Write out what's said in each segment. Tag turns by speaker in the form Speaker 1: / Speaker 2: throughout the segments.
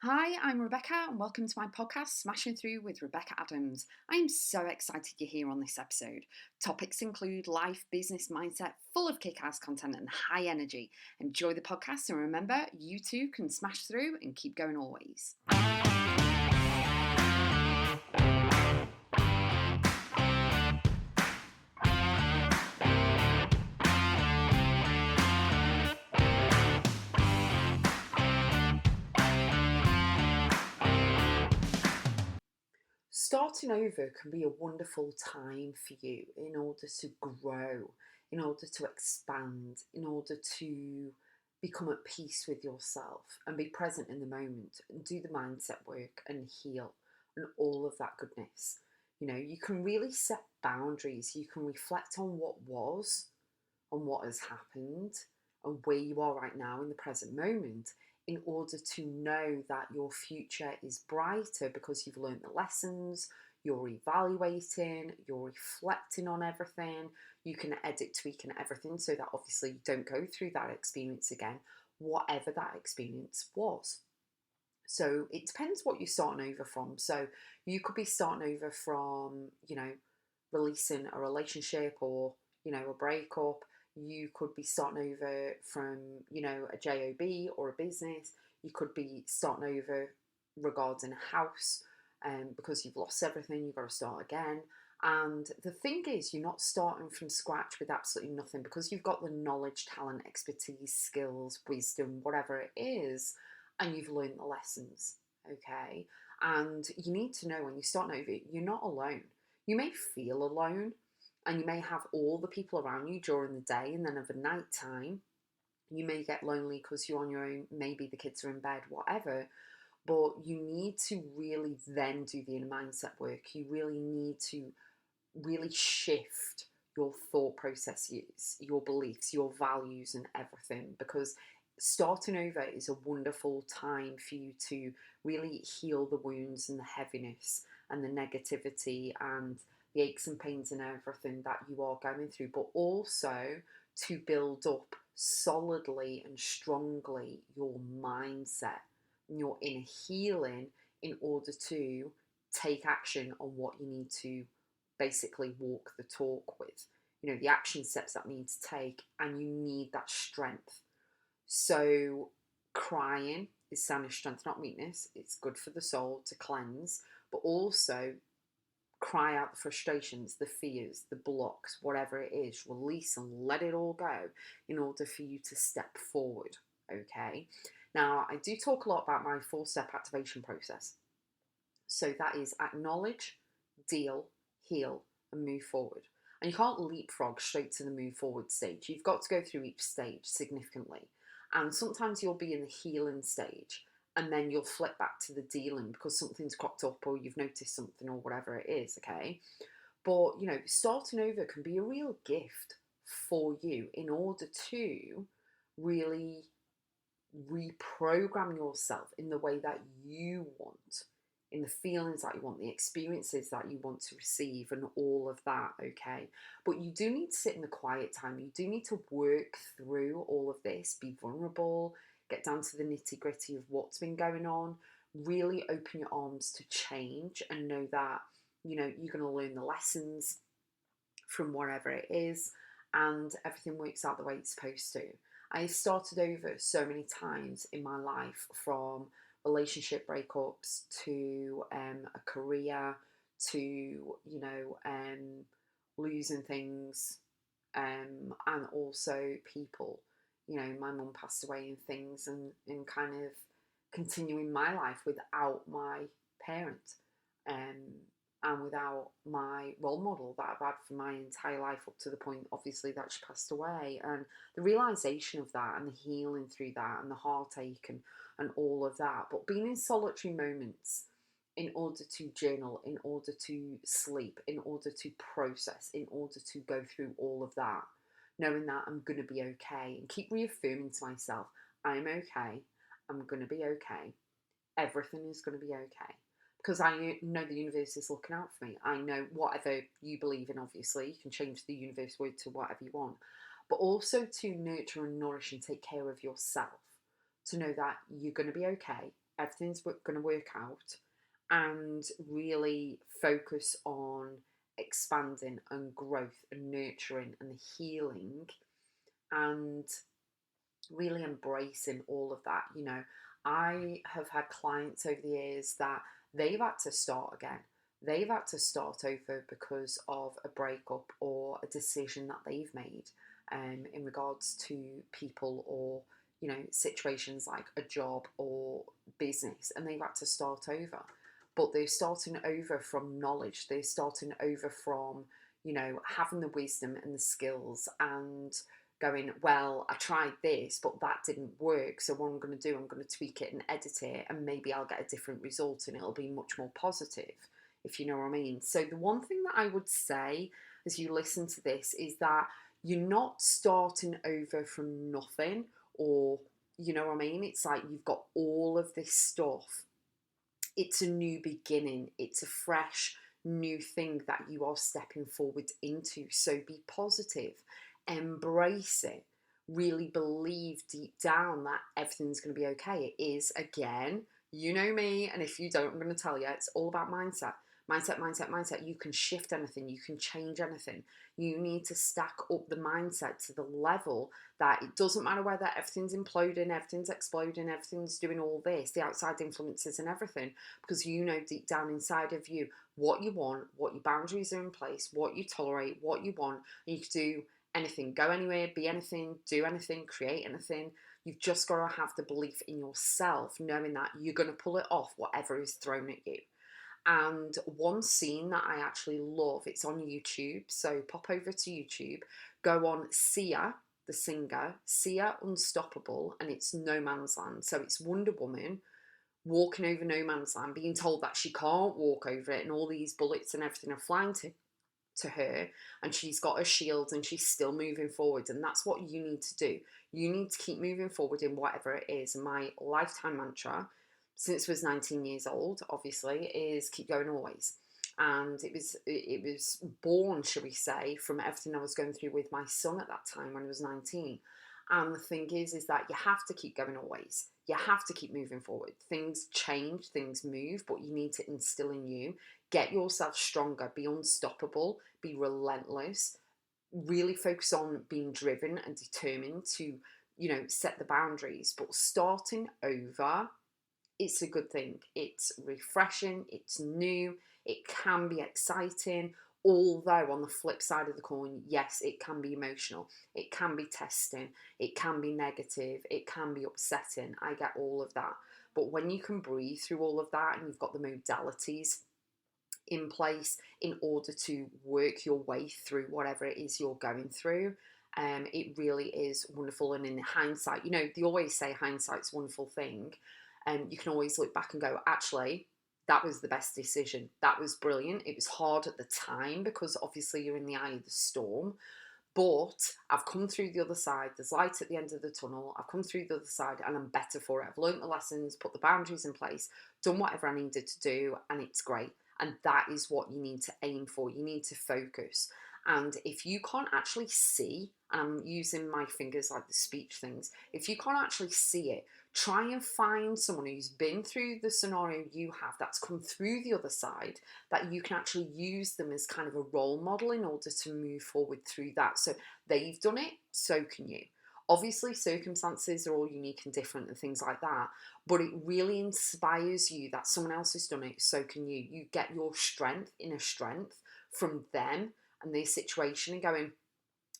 Speaker 1: Hi, I'm Rebecca, and welcome to my podcast, Smashing Through with Rebecca.x. I am so excited you're here on this episode. Topics include life, business, mindset, full of kick-ass content and high energy. Enjoy the podcast, and remember, you too can smash through and keep going always. Starting over can be a wonderful time for you in order to grow, in order to expand, in order to become at peace with yourself and be present in the moment and do the mindset work and heal and all of that goodness. You can really set boundaries. You can reflect on what was, on what has happened, and where you are right now in the present moment in order to know that your future is brighter because you've learned the lessons, you're evaluating, you're reflecting on everything, you can edit, tweak, and everything so that obviously you don't go through that experience again, whatever that experience was. So it depends what you're starting over from. So you could be starting over from, releasing a relationship or, a breakup. You could be starting over from, a job or a business. You could be starting over regarding a house because you've lost everything, you've got to start again. And the thing is, you're not starting from scratch with absolutely nothing because you've got the knowledge, talent, expertise, skills, wisdom, whatever it is, and you've learned the lessons, okay? And you need to know when you're starting over, you're not alone. You may feel alone and you may have all the people around you during the day, and then over night time, you may get lonely because you're on your own, maybe the kids are in bed, whatever. But you need to really then do the inner mindset work. You really need to really shift your thought processes, your beliefs, your values, and everything, because starting over is a wonderful time for you to really heal the wounds and the heaviness and the negativity and the aches and pains and everything that you are going through, but also to build up solidly and strongly your mindset and your inner healing in order to take action on what you need to basically walk the talk with, the action steps that you need to take, and you need that strength. So crying is sign of strength, not weakness. It's good for the soul to cleanse, but also cry out the frustrations, the fears, the blocks, whatever it is, release and let it all go in order for you to step forward, okay? Now, I do talk a lot about my 4-step activation process. So that is acknowledge, deal, heal, and move forward. And you can't leapfrog straight to the move forward stage. You've got to go through each stage significantly. And sometimes you'll be in the healing stage and then you'll flip back to the dealing because something's cropped up or you've noticed something or whatever it is, okay? But, starting over can be a real gift for you in order to really reprogram yourself in the way that you want, in the feelings that you want, the experiences that you want to receive, and all of that, okay? But you do need to sit in the quiet time. You do need to work through all of this, be vulnerable, get down to the nitty gritty of what's been going on, really open your arms to change and know that, you're going to learn the lessons from whatever it is and everything works out the way it's supposed to. I started over so many times in my life, from relationship breakups to a career to, losing things and also people. My mum passed away and things, and kind of continuing my life without my parent. And without my role model that I've had for my entire life up to the point, obviously, that she passed away. And the realisation of that and the healing through that and the heartache and all of that. But being in solitary moments in order to journal, in order to sleep, in order to process, in order to go through all of that, knowing that I'm going to be okay and keep reaffirming to myself, I'm okay, I'm going to be okay, everything is going to be okay. Because I know the universe is looking out for me. I know whatever you believe in, obviously, you can change the universe word to whatever you want. But also to nurture and nourish and take care of yourself. To know that you're going to be okay. everything's going to work out, and really focus on expanding and growth and nurturing and the healing, and really embracing all of that. You know, I have had clients over the years that they've had to start again. They've had to start over because of a breakup or a decision that they've made, in regards to people, or, you know, situations like a job or business, and they've had to start over. But they're starting over from knowledge. They're starting over from, you know, having the wisdom and the skills, and going, well, I tried this, but that didn't work. So what I'm going to do, I'm going to tweak it and edit it, and maybe I'll get a different result, and it'll be much more positive, if you know what I mean. So the one thing that I would say as you listen to this is that you're not starting over from nothing, or, you know what I mean? It's like you've got all of this stuff. It's a new beginning. It's a fresh new thing that you are stepping forward into. So be positive, embrace it, really believe deep down that everything's going to be okay. It is, again, you know me, and if you don't, I'm going to tell you, it's all about mindset. Mindset, mindset, mindset. You can shift anything, you can change anything. You need to stack up the mindset to the level that it doesn't matter whether everything's imploding, everything's exploding, everything's doing all this, the outside influences and everything, because you know deep down inside of you what you want, what your boundaries are in place, what you tolerate, what you want, and you can do anything, go anywhere, be anything, do anything, create anything. You've just got to have the belief in yourself, knowing that you're going to pull it off, whatever is thrown at you. And one scene that I actually love, it's on YouTube, so pop over to YouTube, go on Sia, the singer, Sia Unstoppable, and it's No Man's Land. So it's Wonder Woman walking over no man's land, being told that she can't walk over it, and all these bullets and everything are flying to her, and she's got a shield and she's still moving forward. And that's what you need to do. You need to keep moving forward in whatever it is. And my lifetime mantra, since I was 19 years old, obviously, is keep going always. And it was born, shall we say, from everything I was going through with my son at that time when I was 19. And the thing is that you have to keep going always. You have to keep moving forward. Things change, things move, but you need to instill in you, get yourself stronger, be unstoppable, be relentless, really focus on being driven and determined to, you know, set the boundaries. But starting over, it's a good thing. It's refreshing, it's new, it can be exciting. Although on the flip side of the coin, yes, it can be emotional, it can be testing, it can be negative, it can be upsetting. I get all of that. But when you can breathe through all of that, and you've got the modalities in place in order to work your way through whatever it is you're going through, it really is wonderful. And in hindsight, you know, they always say hindsight's a wonderful thing. And you can always look back and go, actually, that was the best decision. That was brilliant. It was hard at the time because obviously you're in the eye of the storm. But I've come through the other side. There's light at the end of the tunnel. I've come through the other side and I'm better for it. I've learned the lessons, put the boundaries in place, done whatever I needed to do, and it's great. And that is what you need to aim for. You need to focus. And if you can't actually see, and I'm using my fingers like the speech things, if you can't actually see it, try and find someone who's been through the scenario you have, that's come through the other side, that you can actually use them as kind of a role model in order to move forward through that. So they've done it, so can you. Obviously, circumstances are all unique and different and things like that, but it really inspires you that someone else has done it, so can you. You get your strength, inner strength, from them and their situation, and going,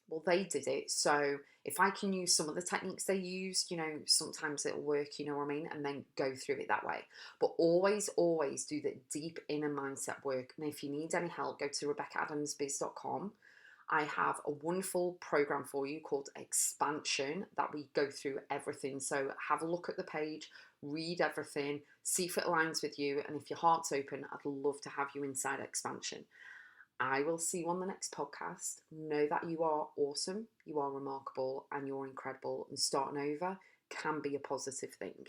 Speaker 1: well, they did it, so if I can use some of the techniques they used, you know, sometimes it'll work, you know what I mean, and then go through it that way. But always, always do the deep inner mindset work. And if you need any help, go to Rebecca.x. I have a wonderful program for you called Expansion that we go through everything. So have a look at the page, read everything, see if it aligns with you, and if your heart's open, I'd love to have you inside Expansion. I will see you on the next podcast. Know that you are awesome, you are remarkable, and you're incredible. And starting over can be a positive thing.